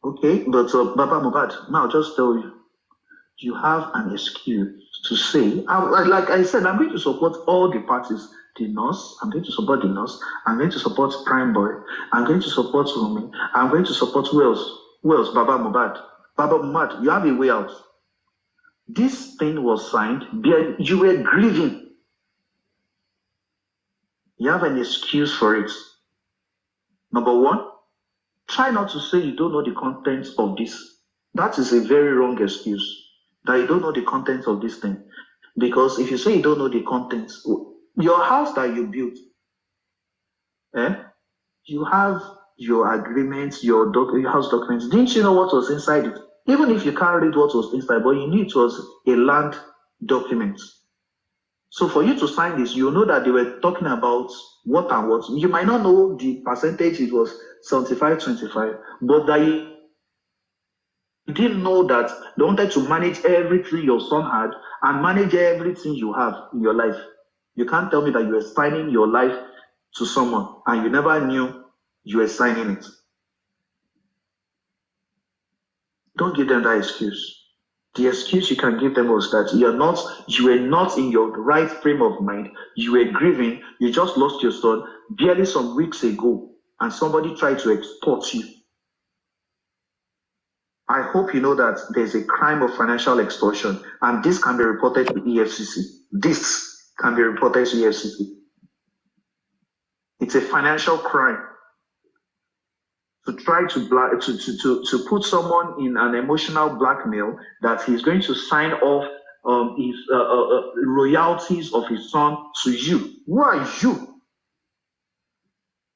Okay, but Baba Mohbad, now just tell you, you have an excuse to say, like I said, I'm going to support all the parties. The nurse, I'm going to support the nurse. I'm going to support Prime Boy. I'm going to support Rumi. I'm going to support who else? Who else? Baba Mohbad. Baba Mohbad, you have a way out. This thing was signed, you were grieving. You have an excuse for it. Number one, try not to say you don't know the contents of this. That is a very wrong excuse. That you don't know the contents of this thing. Because if you say you don't know the contents, your house that you built, eh, you have your agreements, your house documents. Didn't you know what was inside it? Even if you can't read what was inside, but you knew it was a land document. So for you to sign this, you know that they were talking about what and what. You might not know the percentage, it was 75-25, but that you didn't know that they wanted to manage everything your son had and manage everything you have in your life. You can't tell me that you were signing your life to someone and you never knew you were signing it. Don't give them that excuse. The excuse you can give them was that you were not in your right frame of mind. You were grieving. You just lost your son barely some weeks ago, and somebody tried to extort you. I hope you know that there's a crime of financial extortion, and this can be reported to EFCC. This can be reported to EFCC. It's a financial crime. To try to put someone in an emotional blackmail that he's going to sign off his royalties of his son to you. Who are you?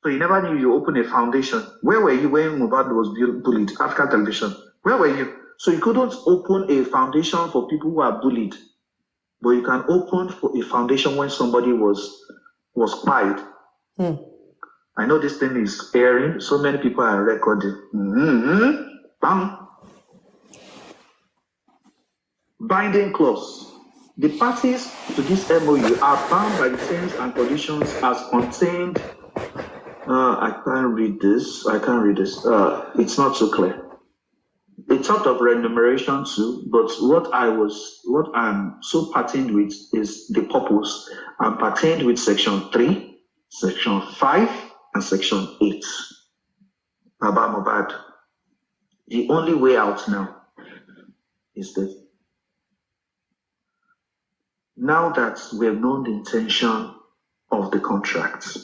So you never knew you opened a foundation. Where were you when Mohbad was bullied? African television. Where were you? So you couldn't open a foundation for people who are bullied, but you can open for a foundation when somebody was quiet. I know this thing is airing. So many people are recording. Bang. Binding clause. The parties to this MOU are bound by the terms and conditions as contained. I can't read this. It's not so clear. It talked of remuneration too, but what I'm so patterned with is the purpose. I'm patterned with section 3, section 5, and section 8. Baba Mohbad. The only way out now is this. Now that we've known the intention of the contract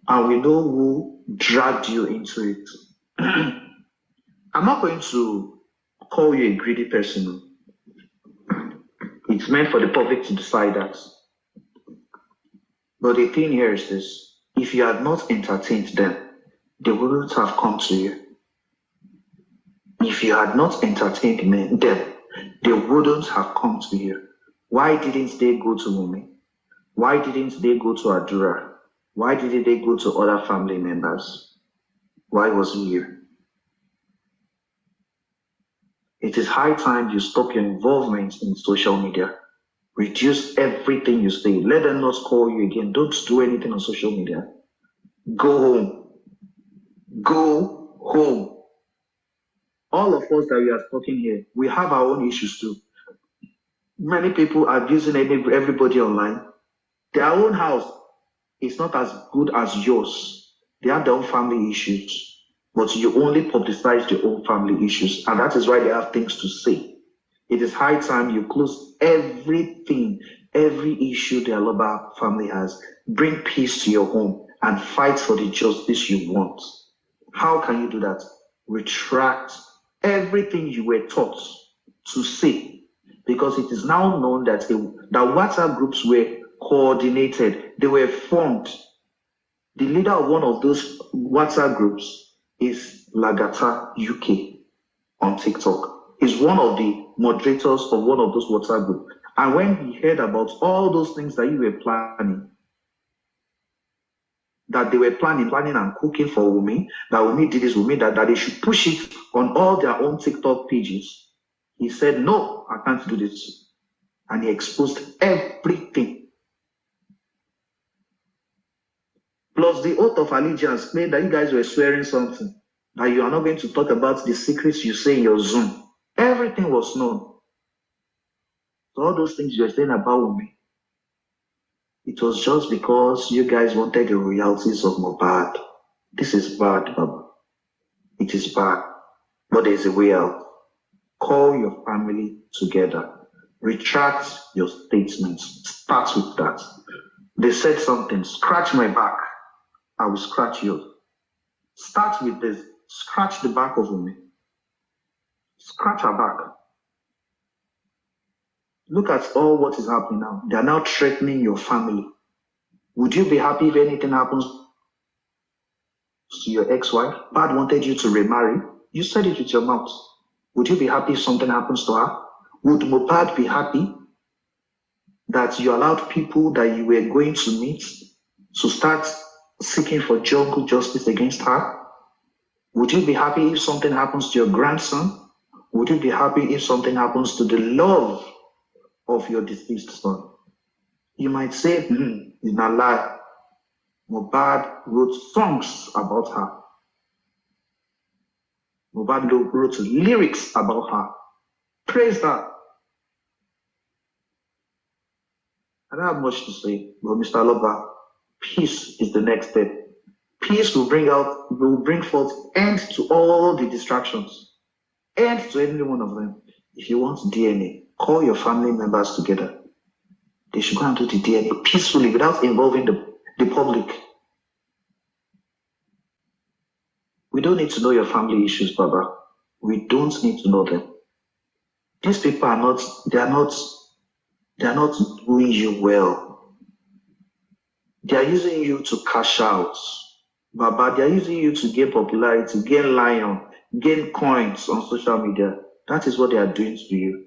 and we know who dragged you into it, I'm not going to call you a greedy person. It's meant for the public to decide that. But the thing here is this. If you had not entertained them, they wouldn't have come to you. If you had not entertained them, they wouldn't have come to you. Why didn't they go to Mumi? Why didn't they go to Adura? Why didn't they go to other family members? Why was he here? It is high time you stop your involvement in social media. Reduce everything you say. Let them not call you again. Don't do anything on social media. Go home. Go home. All of us that we are talking here, we have our own issues too. Many people are abusing everybody online. Their own house is not as good as yours. They have their own family issues, but you only publicize your own family issues, and that is why they have things to say. It is high time you close everything, every issue the Aloba family has. Bring peace to your home and fight for the justice you want. How can you do that? Retract everything you were taught to say, because it is now known that the WhatsApp groups were coordinated, they were formed. The leader of one of those WhatsApp groups is Lagata UK on TikTok. He's one of the moderators of one of those WhatsApp groups. And when he heard about all those things that you were planning, that they were planning and cooking for Wumi, that Wumi did this, Wumi that they should push it on all their own TikTok pages, he said, no, I can't do this. And he exposed everything. Plus the oath of allegiance claimed that you guys were swearing something. that you are not going to talk about the secrets you say in your Zoom. Everything was known. So all those things you're saying about me, it was just because you guys wanted the royalties of Mohbad. This is bad, Baba. It is bad. But there's a way out. Call your family together. Retract your statements. Start with that. They said something, scratch my back, I will scratch yours. Start with this. Scratch the back of me. Scratch her back. Look at all what is happening now. They are now threatening your family. Would you be happy if anything happens to your ex-wife? Bad wanted you to remarry. You said it with your mouth. Would you be happy if something happens to her? Would Mohbad be happy that you allowed people that you were going to meet to start seeking for jungle justice against her? Would you be happy if something happens to your grandson? Would you be happy if something happens to the love of your deceased son? You might say, it's not a lie. Mohbad wrote songs about her. Mohbad wrote lyrics about her. Praise her. I don't have much to say, but Mr. Loba, peace is the next step. Peace will bring forth end to all the distractions. End to any one of them. If you want DNA, call your family members together. They should go and do the DNA peacefully without involving the public. We don't need to know your family issues, Baba. We don't need to know them. These people are not doing you well. They are using you to cash out. Baba, they are using you to gain popularity, gain lion, gain coins on social media. That is what they are doing to you.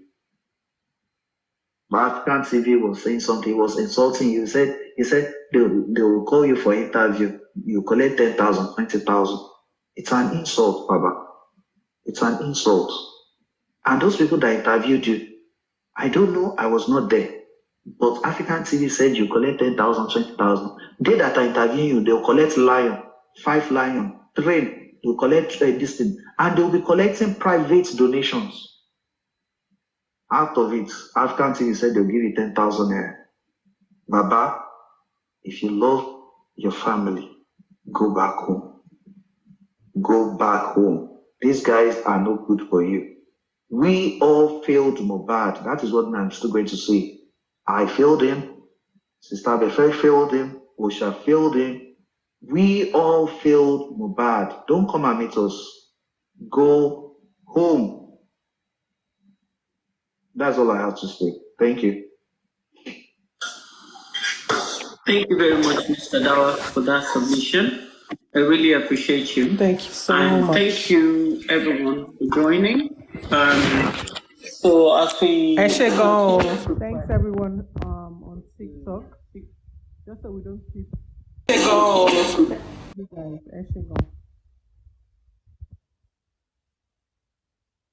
But African TV was saying something, he was insulting you. He said they will call you for interview. You collect 10,000, 20,000. It's an insult, Baba. It's an insult. And those people that interviewed you, I don't know, I was not there. But African TV said you collect 10,000, 20,000. They that are interviewing you, they'll collect lion, 5 lion, train, they'll collect this thing. And they'll be collecting private donations. Out of it, African TV said they'll give you 10,000 naira. Baba, if you love your family, go back home. Go back home. These guys are no good for you. We all failed Mohbad. That is what I'm still going to say. I failed him. Sister Befe failed him. Osha failed him. We all failed Mohbad. Don't come and meet us. Go home. That's all I have to say. Thank you. Thank you very much, Mr. Dawa, for that submission. I really appreciate you. Thank you so much. Thank you, everyone, for joining. So as we... Thanks, everyone, on TikTok. Just so we don't keep... You guys,